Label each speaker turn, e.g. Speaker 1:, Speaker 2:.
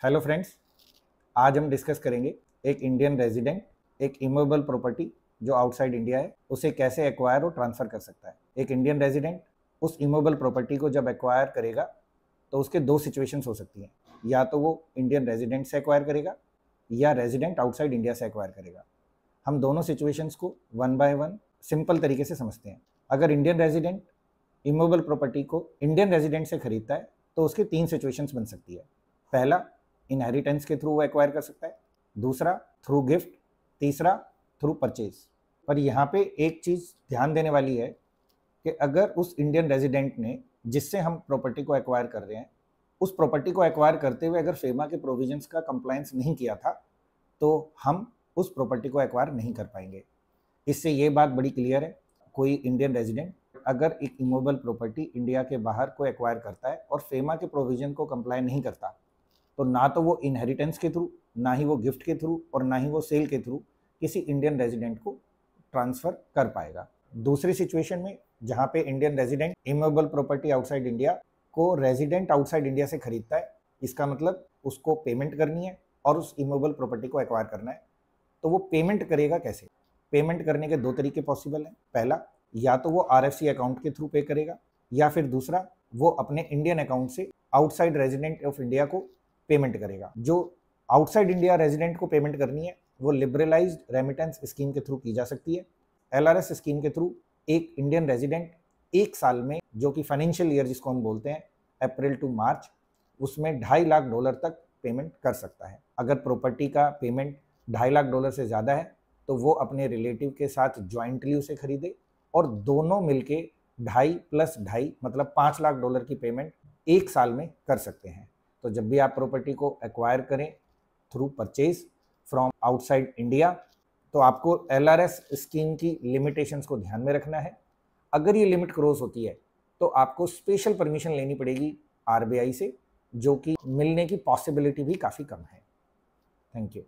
Speaker 1: Hello friends, आज हम discuss करेंगे एक इंडियन रेजिडेंट एक इमूवेबल प्रॉपर्टी जो आउटसाइड इंडिया है उसे कैसे एक्वायर और ट्रांसफ़र कर सकता है। एक इंडियन रेजिडेंट उस इमूवेबल प्रॉपर्टी को जब एक्वायर करेगा तो उसके दो सिचुएशंस हो सकती हैं। या तो वो इंडियन रेजिडेंट से एक्वायर करेगा या रेजिडेंट आउटसाइड इंडिया से एक्वायर करेगा। हम दोनों सिचुएशंस को वन बाय वन सिंपल तरीके से समझते हैं। अगर इंडियन रेजिडेंट इमूवेबल प्रॉपर्टी को इंडियन रेजिडेंट से खरीदता है तो उसकी तीन सिचुएशंस बन सकती है। पहला, इनहेरिटेंस के थ्रू वो एक्वायर कर सकता है। दूसरा, थ्रू गिफ्ट। तीसरा, थ्रू परचेज। पर यहाँ पे एक चीज़ ध्यान देने वाली है कि अगर उस इंडियन रेजिडेंट ने जिससे हम प्रॉपर्टी को एक्वायर कर रहे हैं उस प्रॉपर्टी को एक्वायर करते हुए अगर फेमा के प्रोविजंस का कंप्लायंस नहीं किया था तो हम उस प्रॉपर्टी को एक्वायर नहीं कर पाएंगे। इससे ये बात बड़ी क्लियर है, कोई इंडियन रेजिडेंट अगर एक इमूवेबल प्रॉपर्टी इंडिया के बाहर को एक्वायर करता है और फेमा के प्रोविजन को कंप्लाई नहीं करता तो ना तो वो इनहेरिटेंस के थ्रू, ना ही वो गिफ्ट के थ्रू और ना ही वो सेल के थ्रू किसी इंडियन रेजिडेंट को ट्रांसफ़र कर पाएगा। दूसरी सिचुएशन में जहाँ पे Indian resident immovable property outside India को रेजिडेंट आउटसाइड इंडिया से खरीदता है, इसका मतलब उसको पेमेंट करनी है और उस इमूवेबल प्रॉपर्टी को एक्वायर करना है। तो वो पेमेंट करेगा कैसे? पेमेंट करने के दो तरीके पॉसिबल हैं। पहला, या तो वो RFC अकाउंट के थ्रू पे करेगा या फिर दूसरा, वो अपने इंडियन अकाउंट से आउटसाइड रेजिडेंट ऑफ इंडिया को पेमेंट करेगा। जो आउटसाइड इंडिया रेजिडेंट को पेमेंट करनी है वो लिबरलाइज्ड रेमिटेंस स्कीम के थ्रू की जा सकती है। LRS स्कीम के थ्रू एक इंडियन रेजिडेंट एक साल में, जो कि फाइनेंशियल ईयर जिसको हम बोलते हैं अप्रैल टू मार्च, उसमें $2.5 लाख तक पेमेंट कर सकता है। अगर प्रॉपर्टी का पेमेंट $2.5 लाख से ज़्यादा है तो वो अपने रिलेटिव के साथ ज्वाइंटली उसे खरीदे और दोनों मिलके 2.5 + 2.5 मतलब $5 लाख की पेमेंट एक साल में कर सकते हैं। तो जब भी आप प्रॉपर्टी को एक्वायर करें through purchase from outside India तो आपको LRS स्कीम की लिमिटेशंस को ध्यान में रखना है। अगर ये लिमिट क्रॉस होती है तो आपको स्पेशल परमिशन लेनी पड़ेगी RBI से, जो कि मिलने की पॉसिबिलिटी भी काफ़ी कम है। Thank you.